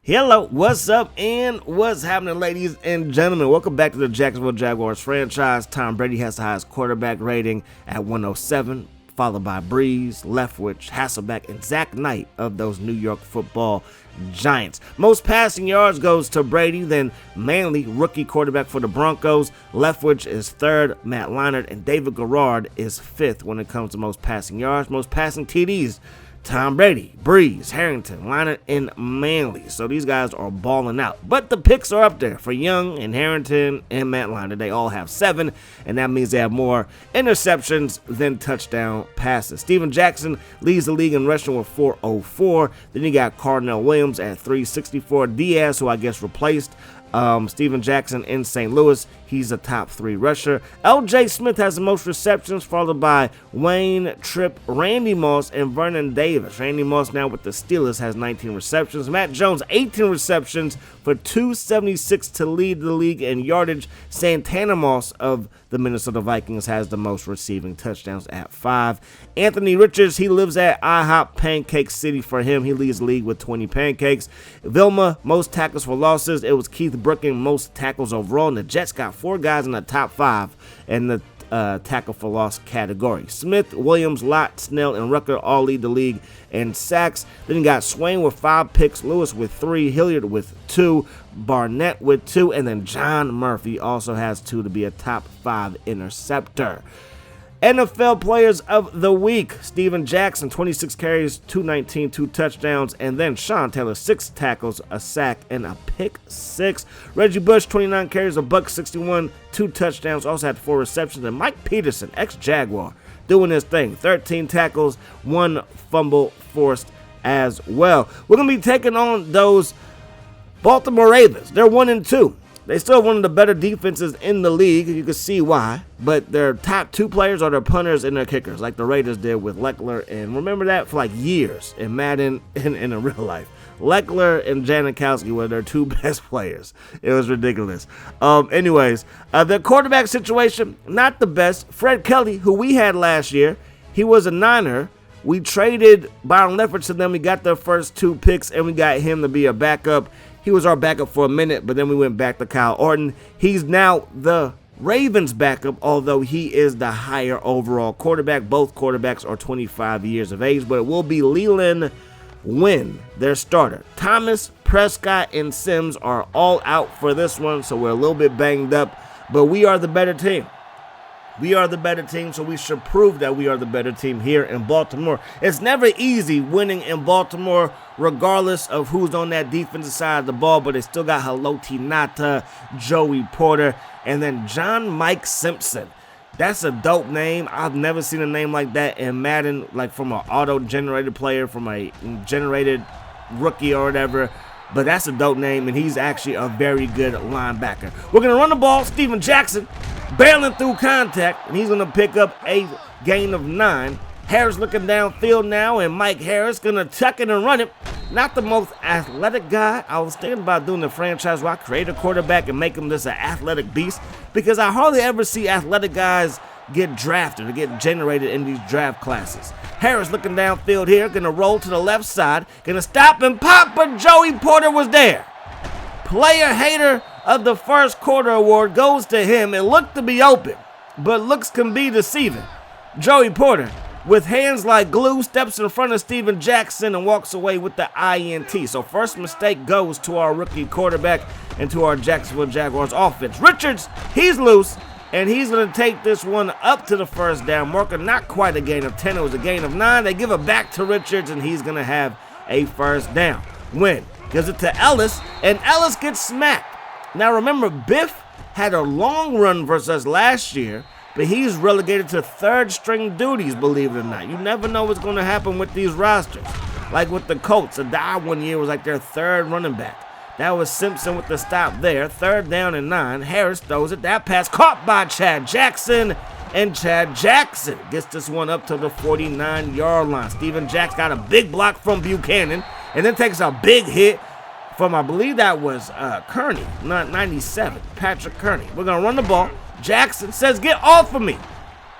Hello, what's up, and what's happening, ladies and gentlemen? Welcome back to the Jacksonville Jaguars franchise. Tom Brady has the highest quarterback rating at 107, followed by Breeze, Leftwich, Hasselbeck, and Zach Knight of those New York Football Giants. Most passing yards goes to Brady, then Manley, rookie quarterback for the Broncos. Leftwich is third, Matt Leinart, and David Garrard is fifth when it comes to most passing yards. Most passing TDs, Tom Brady, Breeze, Harrington, Leinart, and Manley. So these guys are balling out. But the picks are up there for Young and Harrington and Matt Leinart. They all have 7, and that means they have more interceptions than touchdown passes. Steven Jackson leads the league in rushing with 404. Then you got Cardinal Williams at 364. Diaz, who I guess replaced Steven Jackson in St. Louis, he's a top 3 rusher. L.J. Smith has the most receptions, followed by Wayne, Tripp, Randy Moss, and Vernon Davis. Randy Moss now with the Steelers has 19 receptions. Matt Jones, 18 receptions for 276 to lead the league in yardage. Santana Moss of the Minnesota Vikings has the most receiving touchdowns at 5. Anthony Richards, he lives at IHOP Pancake City. For him, he leads the league with 20 pancakes. Vilma, most tackles for losses. It was Keith Brooking, most tackles overall. And the Jets got 4 guys in the top 5 in the tackle for loss category. Smith, Williams, Lott, Snell, and Rucker all lead the league in sacks. Then you got Swain with 5 picks, Lewis with 3, Hilliard with 2, Barnett with 2, and then John Murphy also has 2 to be a top 5 interceptor. NFL Players of the Week, Steven Jackson, 26 carries, 219, 2 touchdowns, and then Sean Taylor, 6 tackles, a sack, and a pick 6. Reggie Bush, 29 carries, $161, 2 touchdowns, also had 4 receptions, and Mike Peterson, ex-Jaguar, doing his thing, 13 tackles, 1 fumble forced as well. We're going to be taking on those Baltimore Ravens. They're 1-2. They still have one of the better defenses in the league. You can see why. But their top 2 players are their punters and their kickers, like the Raiders did with Leckler. And remember that for like years in Madden and in real life. Leckler and Janikowski were their 2 best players. It was ridiculous. The quarterback situation, not the best. Fred Kelly, who we had last year, he was a Niner. We traded Byron Leftwich to them. We got their first 2 picks, and we got him to be a backup. He was our backup for a minute, but then we went back to Kyle Orton. He's now the Ravens' backup, although he is the higher overall quarterback. Both quarterbacks are 25 years of age, but it will be Leland Wynn, their starter. Thomas, Prescott, and Sims are all out for this one, so we're a little bit banged up, but we are the better team. We are the better team, so we should prove that we are the better team here in Baltimore. It's never easy winning in Baltimore, regardless of who's on that defensive side of the ball, but they still got Haloti Ngata, Joey Porter, and then John Mike Simpson. That's a dope name. I've never seen a name like that in Madden, like from an auto-generated player, from a generated rookie or whatever. But that's a dope name, and he's actually a very good linebacker. We're going to run the ball. Steven Jackson barreling through contact, and he's going to pick up a gain of 9. Harris looking downfield now, and Mike Harris going to tuck it and run it. Not the most athletic guy. I was thinking about doing the franchise where I create a quarterback and make him just an athletic beast, because I hardly ever see athletic guys get drafted or get generated in these draft classes. Harris looking downfield here, going to roll to the left side, going to stop and pop, but Joey Porter was there. Player hater of the first quarter award goes to him. It looked to be open, but looks can be deceiving. Joey Porter, with hands like glue, steps in front of Steven Jackson and walks away with the INT. So first mistake goes to our rookie quarterback and to our Jacksonville Jaguars offense. Richards, he's loose, and he's going to take this one up to the first down marker. Not quite a gain of 10. It was a gain of 9. They give it back to Richards, and he's going to have a first down. Win. Gives it to Ellis, and Ellis gets smacked. Now remember, Biff had a long run versus us last year, but he's relegated to 3rd string duties, believe it or not. You never know what's going to happen with these rosters. Like with the Colts, Adai one year was like their 3rd running back. That was Simpson with the stop there. 3rd down and 9. Harris throws it. That pass caught by Chad Jackson. And Chad Jackson gets this one up to the 49-yard line. Steven Jackson got a big block from Buchanan. And then takes a big hit from, I believe that was Kearney, not 97, Patrick Kearney. We're going to run the ball. Jackson says, "Get off of me."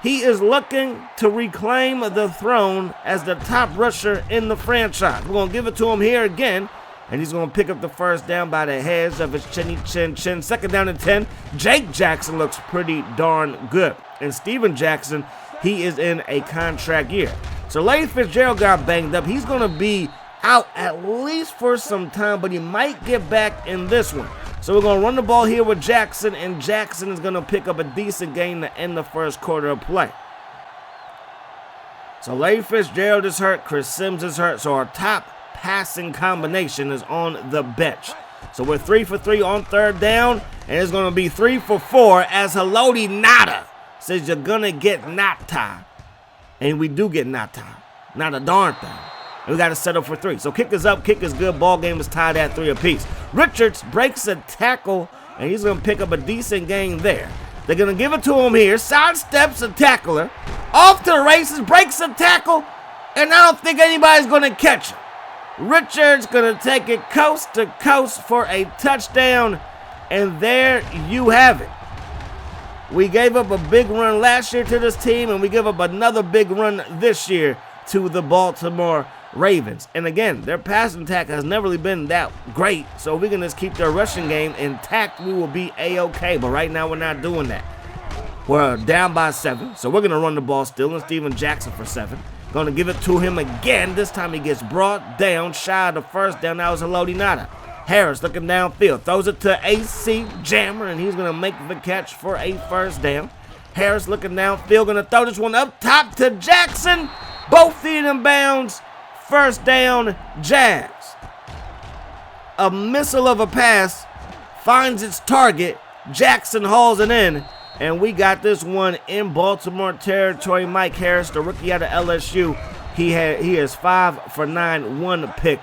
He is looking to reclaim the throne as the top rusher in the franchise. We're going to give it to him here again. And he's going to pick up the first down by the hairs of his chinny chin chin. Second down and 10. Jake Jackson looks pretty darn good. And Steven Jackson, he is in a contract year. So Larry Fitzgerald got banged up. He's going to be out at least for some time, but he might get back in this one. So we're going to run the ball here with Jackson, and Jackson is going to pick up a decent gain to end the first quarter of play. So Larry Fitzgerald is hurt. Chris Sims is hurt. So our top passing combination is on the bench. So we're 3 for 3 on third down, and it's going to be 3 for 4 as Haloti Nada says you're going to get Nata. And we do get Nata. Not a darn thing. And we got to settle for 3. So kick is up, kick is good. Ball game is tied at 3 apiece. Richards breaks a tackle, and he's going to pick up a decent gain there. They're going to give it to him here. Sidesteps a tackler. Off to the races, breaks a tackle, and I don't think anybody's going to catch him. Richards going to take it coast to coast for a touchdown, and there you have it. We gave up a big run last year to this team, and we give up another big run this year to the Baltimore Ravens. And again, their passing attack has never really been that great, so if we can just keep their rushing game intact, we will be A-okay. But right now, we're not doing that. We're down by 7, so we're going to run the ball still, and Steven Jackson for 7. Going to give it to him again. This time he gets brought down, shy of the first down. That was Haloti Nada. Harris looking downfield, throws it to AC Jammer, and he's going to make the catch for a first down. Harris looking downfield, going to throw this one up top to Jackson. Both feet in bounds. First down, Jags. A missile of a pass finds its target. Jackson hauls it in, and we got this one in Baltimore territory. Mike Harris, the rookie out of LSU, he is 5 for 9, 1 pick,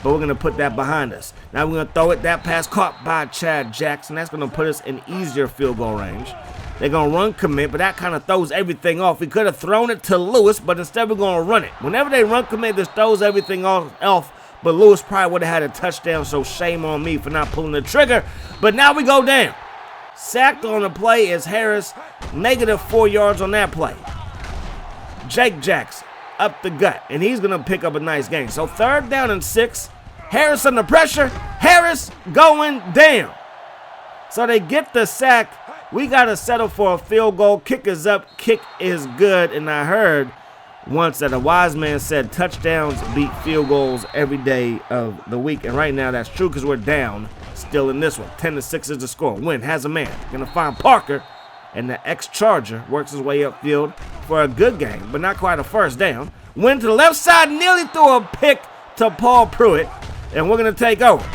but we're going to put that behind us. Now we're going to throw it. That pass caught by Chad Jackson. That's going to put us in easier field goal range. They're going to run commit, but that kind of throws everything off. We could have thrown it to Lewis, but instead we're going to run it. Whenever they run commit, this throws everything off, but Lewis probably would have had a touchdown, so shame on me for not pulling the trigger. But now we go down. Sacked on the play is Harris, negative 4 yards on that play. Jake Jackson up the gut, and he's going to pick up a nice gain. So third down and 6. Harris under pressure. Harris going down. So they get the sack. We got to settle for a field goal. Kick is up. Kick is good. And I heard once that a wise man said touchdowns beat field goals every day of the week. And right now that's true because we're down still in this one. 10-6 is the score. Wynn has a man. Going to find Parker. And the ex-Charger works his way upfield for a good game, but not quite a first down. Wynn to the left side, nearly threw a pick to Paul Pruitt. And we're going to take over.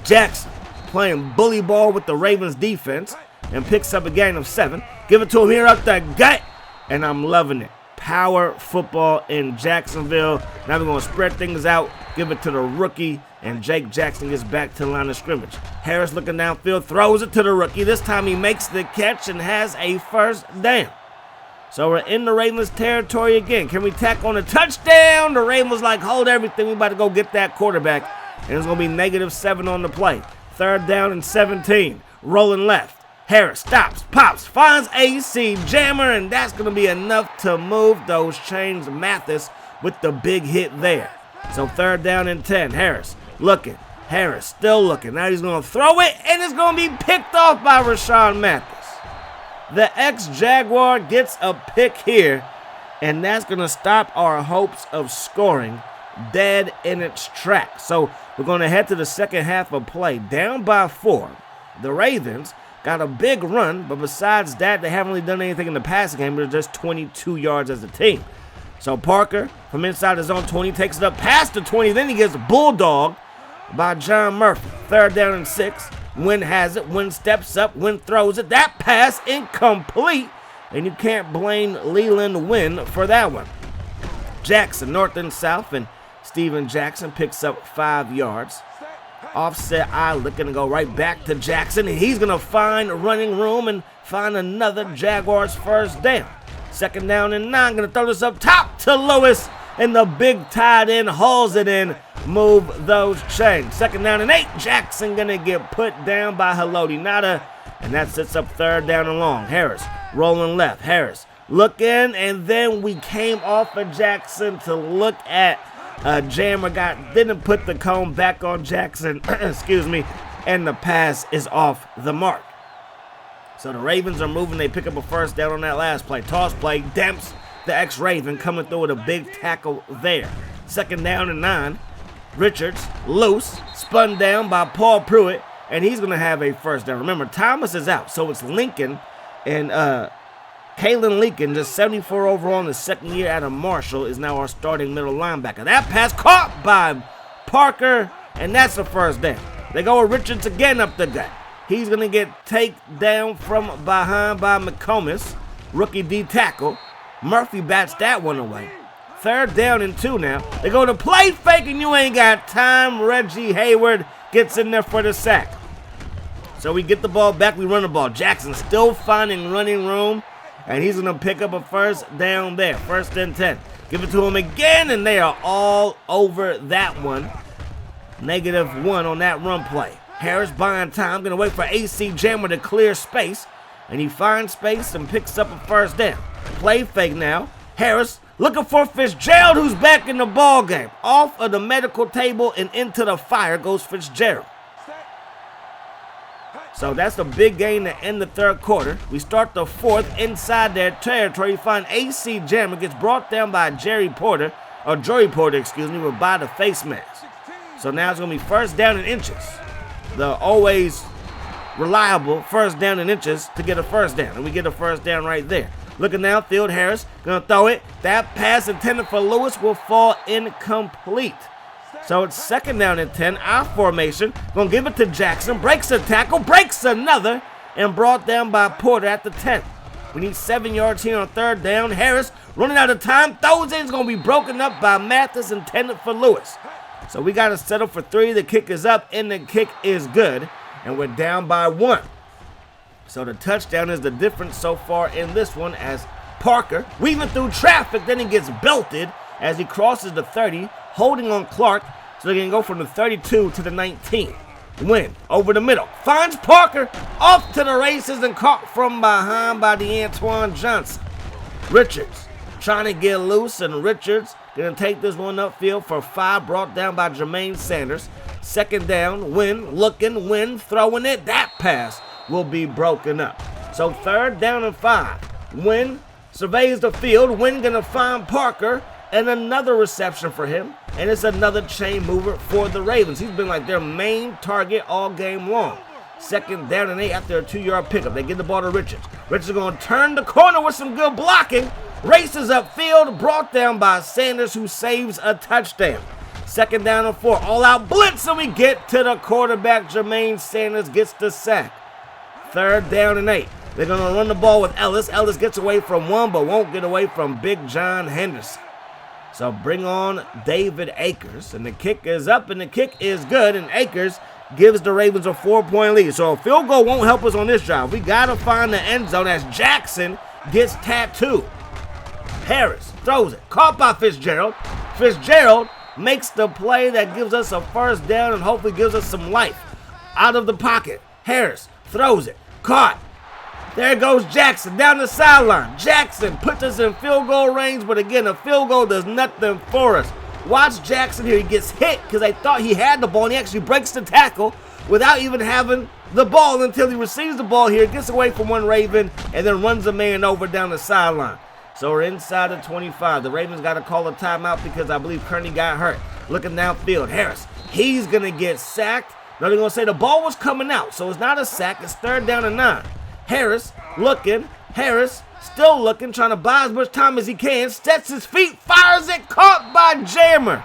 Jackson playing bully ball with the Ravens defense and picks up a gain of 7. Give it to him here up the gut, and I'm loving it. Power football in Jacksonville. Now we're going to spread things out, give it to the rookie, and Jake Jackson gets back to the line of scrimmage. Harris looking downfield, throws it to the rookie. This time he makes the catch and has a first down. So we're in the Ravens territory again. Can we tack on a touchdown? The Ravens like, hold everything. We about to go get that quarterback. And it's going to be negative 7 on the play. Third down and 17. Rolling left. Harris stops, pops, finds AC Jammer, and that's going to be enough to move those chains. Mathis with the big hit there. So third down and 10. Harris looking. Harris still looking. Now he's going to throw it, and it's going to be picked off by Rashawn Mathis. The ex-Jaguar gets a pick here, and that's going to stop our hopes of scoring dead in its tracks. So we're going to head to the second half of play. Down by 4. The Ravens got a big run, but besides that, they haven't really done anything in the passing game. They're just 22 yards as a team. So Parker, from inside his own 20, takes it up past the 20. Then he gets bulldogged by John Murphy. Third down and 6. Wynn has it. Wynn steps up. Wynn throws it. That pass incomplete. And you can't blame Leland Wynn for that one. Jackson, north and south, and Steven Jackson picks up 5 yards. Offset eye looking to go right back to Jackson. And he's going to find running room and find another Jaguars first down. Second down and 9. Going to throw this up top to Lewis. And the big tight end hauls it in. Move those chains. Second down and 8. Jackson going to get put down by Haloti Nada. And that sets up third down and long. Harris rolling left. Harris looking. And then we came off of Jackson to look at Jammer didn't put the cone back on Jackson, excuse me, and the pass is off the mark. So the Ravens are moving. They pick up a first down on that last play. Toss play, Demps, the ex-Raven, coming through with a big tackle there. 2nd down and 9. Richards, loose, spun down by Paul Pruitt, and he's going to have a first down. Remember, Thomas is out, so it's Lincoln and Kalen Lincoln, just 74 overall in the 2nd year out of Marshall, is now our starting middle linebacker. That pass caught by Parker, and that's the first down. They go with Richards again up the gut. He's going to get taken down from behind by McComas, rookie D tackle. Murphy bats that one away. 3rd down and 2 now. They go to play fake, and you ain't got time. Reggie Hayward gets in there for the sack. So we get the ball back, we run the ball. Jackson still finding running room, and he's going to pick up a first down there. 1st and 10. Give it to him again, and they are all over that one. -1 on that run play. Harris buying time, going to wait for AC Jammer to clear space, and he finds space and picks up a first down. Play fake now. Harris looking for Fitzgerald, who's back in the ball game. Off of the medical table and into the fire goes Fitzgerald. So that's the big gain to end the 3rd quarter. We start the 4th inside their territory. You find AC Jammer gets brought down by Joey Porter, excuse me, with by the face mask. So now it's going to be 1st down and inches. The always reliable 1st down and inches to get a first down. And we get a first down right there. Looking downfield, Harris going to throw it. That pass intended for Lewis will fall incomplete. So it's 2nd down and 10. Our formation. Going to give it to Jackson. Breaks a tackle. Breaks another. And brought down by Porter at the 10. We need 7 yards here on 3rd down. Harris running out of time. Throws in. It's going to be broken up by Mathis, intended for Lewis. So we got to settle for 3. The kick is up, and the kick is good. And we're down by 1. So the touchdown is the difference so far in this one, as Parker, weaving through traffic, then he gets belted as he crosses the 30, holding on Clark. So they can go from the 32 to the 19. Win over the middle. Finds Parker, off to the races, and caught from behind by the Antoine Johnson. Richards trying to get loose, and Richards going to take this one upfield for 5, brought down by Jermaine Sanders. 2nd down, Win looking, Win throwing it. That pass will be broken up. So 3rd down and 5. Win surveys the field. Win going to find Parker, and another reception for him. And it's another chain mover for the Ravens. He's been like their main target all game long. 2nd down and 8 after a 2-yard pickup. They get the ball to Richards. Richards is going to turn the corner with some good blocking. Races upfield, brought down by Sanders, who saves a touchdown. 2nd down and 4. All-out blitz, and we get to the quarterback. Jermaine Sanders gets the sack. 3rd down and 8. They're going to run the ball with Ellis. Ellis gets away from one, but won't get away from Big John Henderson. So bring on David Akers, and the kick is up, and the kick is good, and Akers gives the Ravens a 4-point lead. So a field goal won't help us on this drive. We got to find the end zone as Jackson gets tattooed. Harris throws it, caught by Fitzgerald. Fitzgerald makes the play that gives us a first down and hopefully gives us some life. Out of the pocket, Harris throws it, caught. There goes Jackson down the sideline. Jackson puts us in field goal range, but again, a field goal does nothing for us. Watch Jackson here. He gets hit because they thought he had the ball, and he actually breaks the tackle without even having the ball until he receives the ball here, gets away from one Raven, and then runs a man over down the sideline. So we're inside the 25. The Ravens got to call a timeout because I believe Kearney got hurt. Looking downfield, Harris, he's going to get sacked. Now they're going to say the ball was coming out, so it's not a sack. It's 3rd down and 9. Harris looking, Harris still looking, trying to buy as much time as he can. Sets his feet, fires it, caught by Jammer.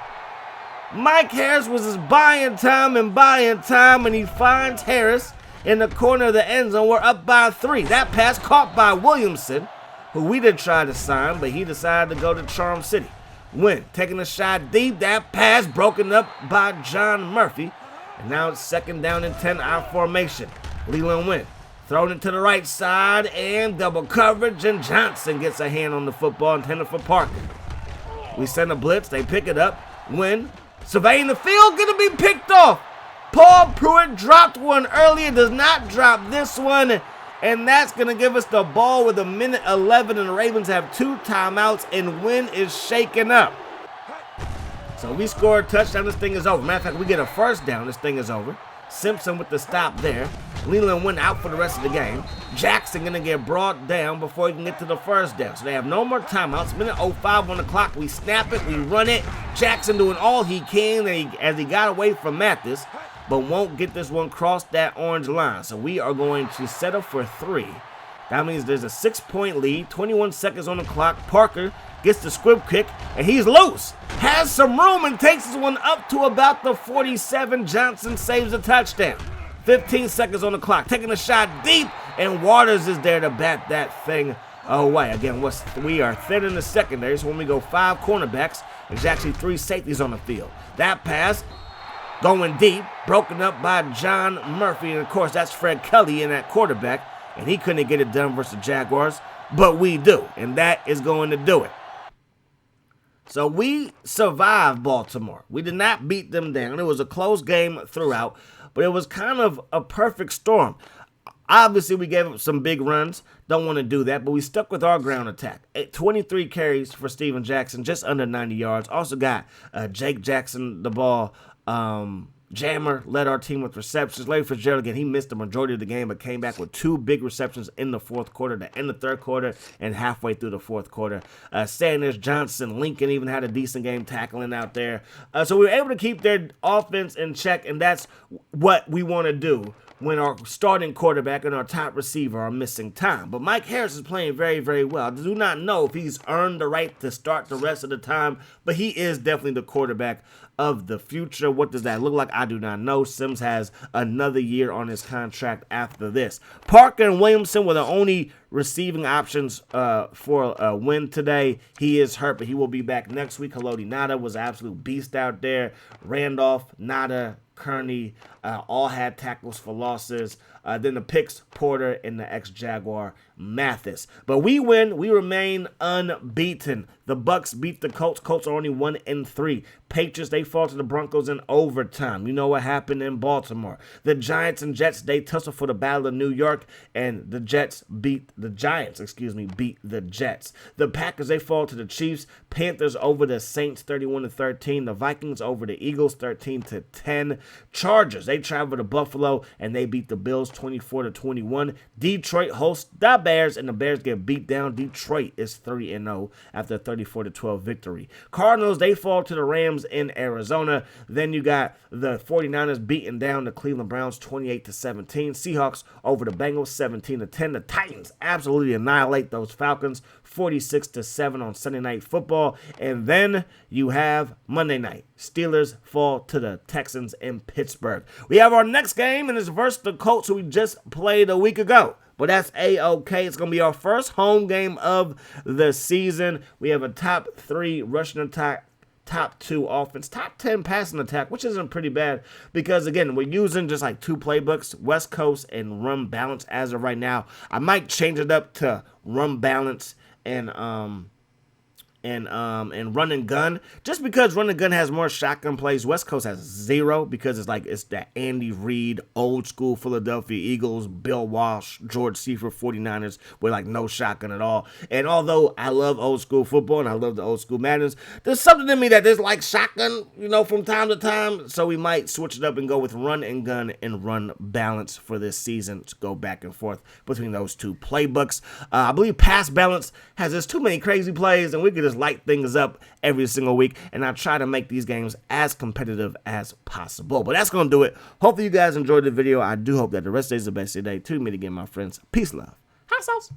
Mike Harris was just buying time, and he finds Harris in the corner of the end zone. We're up by 3. That pass caught by Williamson, who we did try to sign, but he decided to go to Charm City. Win, taking a shot deep. That pass broken up by John Murphy. And now it's 2nd down and 10, our formation. Leland Win. Thrown it to the right side and double coverage, and Johnson gets a hand on the football intended for Parker. We send a blitz, they pick it up. Win, surveying the field, gonna be picked off. Paul Pruitt dropped one earlier, does not drop this one, and that's gonna give us the ball with 1:11, and the Ravens have 2 timeouts, and Win is shaken up. So we score a touchdown, this thing is over. Matter of fact, we get a first down, this thing is over. Simpson with the stop there. Leland went out for the rest of the game. Jackson gonna get brought down before he can get to the first down. So they have no more timeouts. Minute 05 on the clock. We snap it, we run it. Jackson doing all he can as he got away from Mathis, but won't get this one across that orange line. So we are going to settle for 3. That means there's a 6-point lead, 21 seconds on the clock. Parker gets the squib kick, and he's loose. Has some room and takes this one up to about the 47. Johnson saves a touchdown. 15 seconds on the clock. Taking a shot deep, and Waters is there to bat that thing away. Again, we are thin in the secondary, so when we go 5 cornerbacks, there's actually 3 safeties on the field. That pass going deep, broken up by John Murphy, and of course that's Fred Kelly in that quarterback, and he couldn't get it done versus the Jaguars, but we do, and that is going to do it. So we survived Baltimore. We did not beat them down. It was a close game throughout, but it was kind of a perfect storm. Obviously, we gave up some big runs. Don't want to do that, but we stuck with our ground attack. 23 carries for Steven Jackson, just under 90 yards. Also got Jake Jackson the ball. Jammer led our team with receptions. Larry Fitzgerald, again, he missed the majority of the game, but came back with 2 big receptions in the fourth quarter, to end the third quarter and halfway through the fourth quarter. Sanders, Johnson, Lincoln even had a decent game tackling out there. So we were able to keep their offense in check, and that's what we want to do when our starting quarterback and our top receiver are missing time. But Mike Harris is playing very, very well. I do not know if he's earned the right to start the rest of the time, but he is definitely the quarterback of the future. What does that look like? I do not know. Sims has another year on his contract after this. Parker and Williamson were the only receiving options for a win today. He is hurt, but he will be back next week. Haloti Ngata was an absolute beast out there. Randolph, Ngata, Kearney all had tackles for losses. Then the picks, Porter and the ex-Jaguar Mathis. But we win. We remain unbeaten. The Bucks beat the Colts. Colts are only 1-3. Patriots, they fall to the Broncos in overtime. You know what happened in Baltimore. The Giants and Jets, they tussle for the Battle of New York, and the Giants beat the Jets. The Packers, they fall to the Chiefs. Panthers over the Saints 31-13. The Vikings over the Eagles 13-10. Chargers, they travel to Buffalo, and they beat the Bills 24-21. Detroit hosts the Bears, and the Bears get beat down. Detroit is 3-0 after a 34-12 victory. Cardinals, they fall to the Rams in Arizona. Then you got the 49ers beating down the Cleveland Browns 28-17. Seahawks over the Bengals 17-10. The Titans absolutely annihilate those Falcons 46-7 on Sunday Night Football. And then you have Monday night. Steelers fall to the Texans in Pittsburgh. We have our next game, and it's versus the Colts, who we just played a week ago. But that's A-OK. It's going to be our first home game of the season. We have a top 3 rushing attack, top 2 offense, top 10 passing attack, which isn't pretty bad because, again, we're using just like 2 playbooks, West Coast and run balance as of right now. I might change it up to run balance and run and gun, just because run and gun has more shotgun plays. West Coast has 0 because it's that Andy Reid, old school Philadelphia Eagles, Bill Walsh, George Seifert 49ers with like no shotgun at all. And although I love old school football and I love the old school Maddens, there's something in me that there's like shotgun, from time to time. So we might switch it up and go with run and gun and run balance for this season to go back and forth between those 2 playbooks. I believe pass balance has just too many crazy plays, and we could just light things up every single week, and I try to make these games as competitive as possible. But that's going to do it. Hopefully you guys enjoyed the video. I do hope that the rest of the day is the best day. To me, again, my friends. Peace, love. Hot sauce.